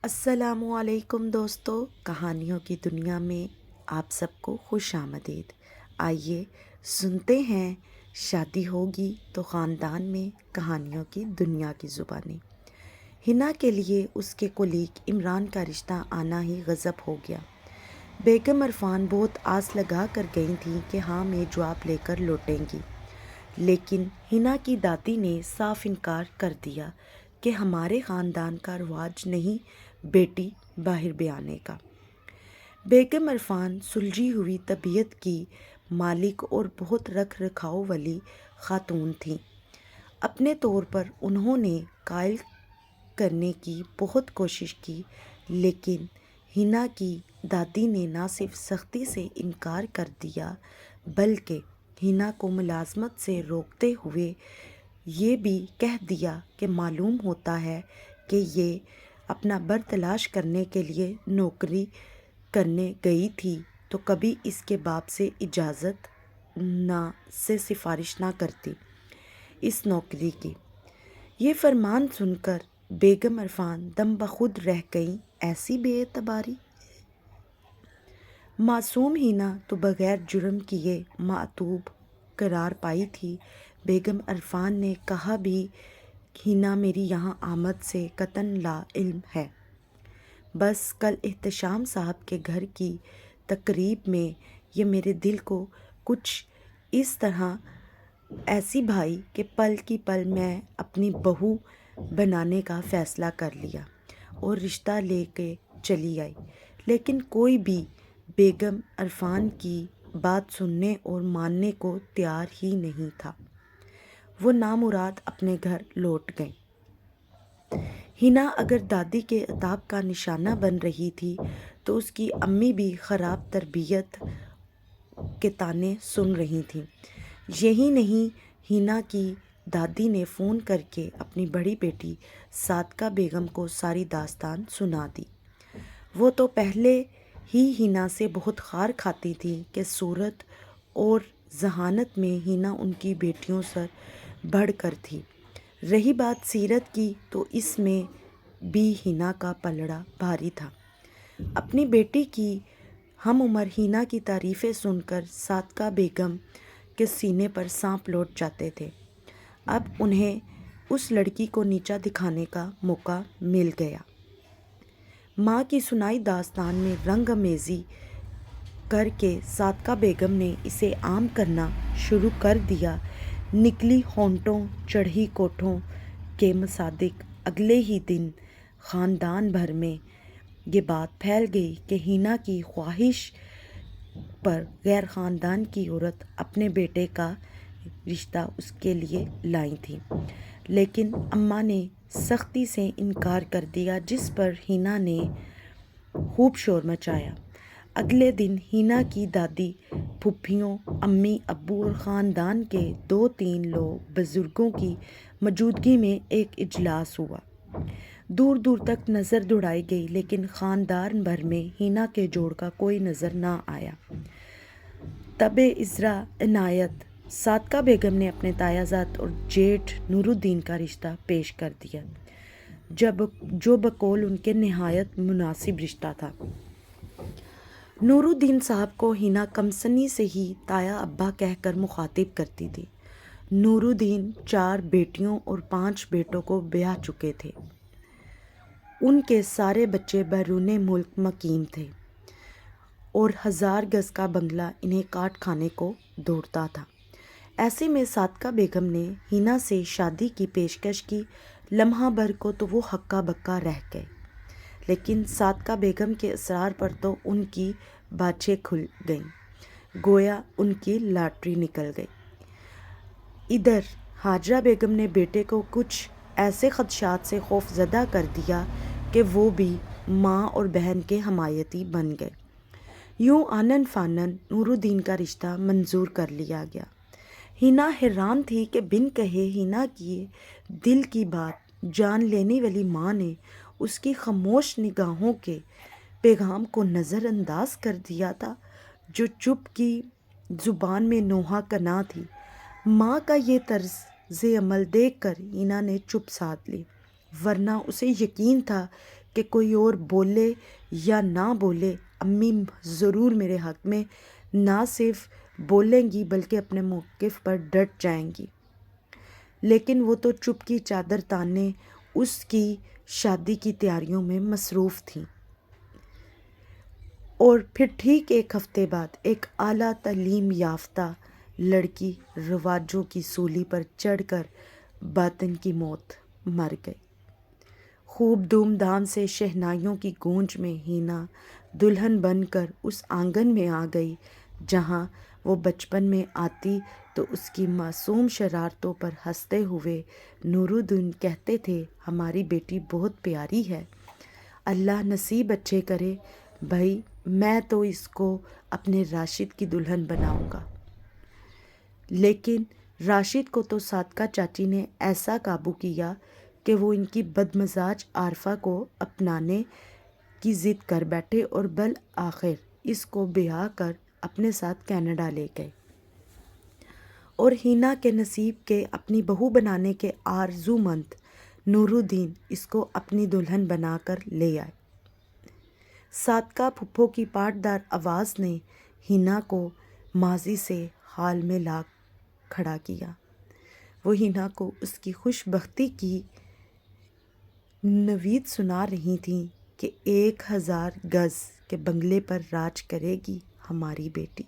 السلام علیکم دوستو، کہانیوں کی دنیا میں آپ سب کو خوش آمدید۔ آئیے سنتے ہیں شادی ہوگی تو خاندان میں کہانیوں کی دنیا کی زبانیں۔ حنا کے لیے اس کے کولیگ عمران کا رشتہ آنا ہی غضب ہو گیا۔ بیگم عرفان بہت آس لگا کر گئی تھیں کہ ہاں میں جواب لے کر لوٹیں گی، لیکن حنا کی دادی نے صاف انکار کر دیا کہ ہمارے خاندان کا رواج نہیں بیٹی باہر بیانے کا۔ بیگم عرفان سلجھی ہوئی طبیعت کی مالک اور بہت رکھ رکھاؤ والی خاتون تھیں۔ اپنے طور پر انہوں نے قائل کرنے کی بہت کوشش کی، لیکن حنا کی دادی نے نہ صرف سختی سے انکار کر دیا بلکہ حنا کو ملازمت سے روکتے ہوئے یہ بھی کہہ دیا کہ معلوم ہوتا ہے کہ یہ اپنا بر تلاش کرنے کے لیے نوکری کرنے گئی تھی تو کبھی اس کے باپ سے اجازت سے سفارش نہ کرتی اس نوکری کی۔ یہ فرمان سن کر بیگم عرفان دم بخود رہ گئیں۔ ایسی بے اعتباری! معصوم حنا تو بغیر جرم کیے معتوب قرار پائی تھی۔ بیگم عرفان نے کہا بھی حنا میری یہاں آمد سے قطعاً لا علم ہے۔ بس کل احتشام صاحب کے گھر کی تقریب میں یہ میرے دل کو کچھ اس طرح ایسی بھائی کہ پل کی پل میں اپنی بہو بنانے کا فیصلہ کر لیا اور رشتہ لے کے چلی آئی، لیکن کوئی بھی بیگم عرفان کی بات سننے اور ماننے کو تیار ہی نہیں تھا۔ وہ نامراد اپنے گھر لوٹ گئیں۔ حنا اگر دادی کے عتاب کا نشانہ بن رہی تھی تو اس کی امی بھی خراب تربیت کے طعنے سن رہی تھیں۔ یہی نہیں، حنا کی دادی نے فون کر کے اپنی بڑی بیٹی صادقہ بیگم کو ساری داستان سنا دی۔ وہ تو پہلے ہی حنا سے بہت خار کھاتی تھی کہ صورت اور ذہانت میں حنا ان کی بیٹیوں سے بڑھ کر تھی۔ رہی بات سیرت کی تو اس میں بھی حنا کا پلڑا بھاری تھا۔ اپنی بیٹی کی ہم عمر حنا کی تعریفیں سن کر صادقہ بیگم کے سینے پر سانپ لوٹ جاتے تھے۔ اب انہیں اس لڑکی کو نیچا دکھانے کا موقع مل گیا۔ ماں کی سنائی داستان میں رنگ آمیزی کر کے صادقہ بیگم نے اسے عام کرنا شروع کر دیا۔ نکلی ہونٹوں چڑھی کوٹھوں کے مصادق اگلے ہی دن خاندان بھر میں یہ بات پھیل گئی کہ حنا کی خواہش پر غیر خاندان کی عورت اپنے بیٹے کا رشتہ اس کے لیے لائی تھی، لیکن اماں نے سختی سے انکار کر دیا، جس پر حنا نے خوب شور مچایا۔ اگلے دن حنا کی دادی، پھوپھیوں، امی ابو اور خاندان کے 2-3 لوگ بزرگوں کی موجودگی میں ایک اجلاس ہوا۔ دور دور تک نظر دوڑائی گئی، لیکن خاندان بھر میں حنا کے جوڑ کا کوئی نظر نہ آیا۔ تب ازرا عنایت صادقہ بیگم نے اپنے تایا زاد اور جیٹھ نور الدین کا رشتہ پیش کر دیا، جو بقول ان کے نہایت مناسب رشتہ تھا۔ نور الدین صاحب کو حنا کم سنی سے ہی تایا ابا کہہ کر مخاطب کرتی تھی۔ نور الدین 4 بیٹیوں اور 5 بیٹوں کو بیاہ چکے تھے۔ ان کے سارے بچے بیرون ملک مقیم تھے اور 1000 گز کا بنگلہ انہیں کاٹ کھانے کو دوڑتا تھا۔ ایسے میں صادقہ بیگم نے حنا سے شادی کی پیشکش کی۔ لمحہ بھر کو تو وہ ہکا بکا رہ گئے، لیکن صادقہ بیگم کے اصرار پر تو ان کی باچھیں کھل گئیں، گویا ان کی لاٹری نکل گئی۔ ادھر ہاجرہ بیگم نے بیٹے کو کچھ ایسے خدشات سے خوف زدہ کر دیا کہ وہ بھی ماں اور بہن کے حمایتی بن گئے۔ یوں آنن فانن نور الدین کا رشتہ منظور کر لیا گیا۔ حنا حیران تھی کہ بن کہے حنا کی دل کی بات جان لینے والی ماں نے اس کی خاموش نگاہوں کے پیغام کو نظر انداز کر دیا تھا، جو چپ کی زبان میں نوحہ کنا تھی۔ ماں کا یہ طرز عمل دیکھ کر حنا نے چپ سادھ لی، ورنہ اسے یقین تھا کہ کوئی اور بولے یا نہ بولے امی ضرور میرے حق میں نہ صرف بولیں گی بلکہ اپنے موقف پر ڈٹ جائیں گی، لیکن وہ تو چپ کی چادر تانے اس کی شادی کی تیاریوں میں مصروف تھیں۔ اور پھر ٹھیک ایک ہفتے بعد ایک اعلیٰ تعلیم یافتہ لڑکی رواجوں کی سولی پر چڑھ کر باطن کی موت مر گئی۔ خوب دھوم دھام سے شہنائیوں کی گونج میں ہینا دلہن بن کر اس آنگن میں آ گئی جہاں وہ بچپن میں آتی تو اس کی معصوم شرارتوں پر ہنستے ہوئے نورالدین کہتے تھے، ہماری بیٹی بہت پیاری ہے، اللہ نصیب اچھے کرے، بھائی میں تو اس کو اپنے راشد کی دلہن بناؤں گا۔ لیکن راشد کو تو صادقہ چاچی نے ایسا قابو کیا کہ وہ ان کی بدمزاج عارفہ کو اپنانے کی ضد کر بیٹھے اور بالآخر اس کو بیاہ کر اپنے ساتھ کینیڈا لے گئے، اور ہینا کے نصیب کے اپنی بہو بنانے کے آرزومند نورالدین اس کو اپنی دلہن بنا کر لے آئے۔ صادقہ پھپھو کی پاٹدار آواز نے ہینا کو ماضی سے حال میں لا کھڑا کیا۔ وہ ہینا کو اس کی خوش بختی کی نوید سنا رہی تھیں کہ 1000 گز کے بنگلے پر راج کرے گی ہماری بیٹی۔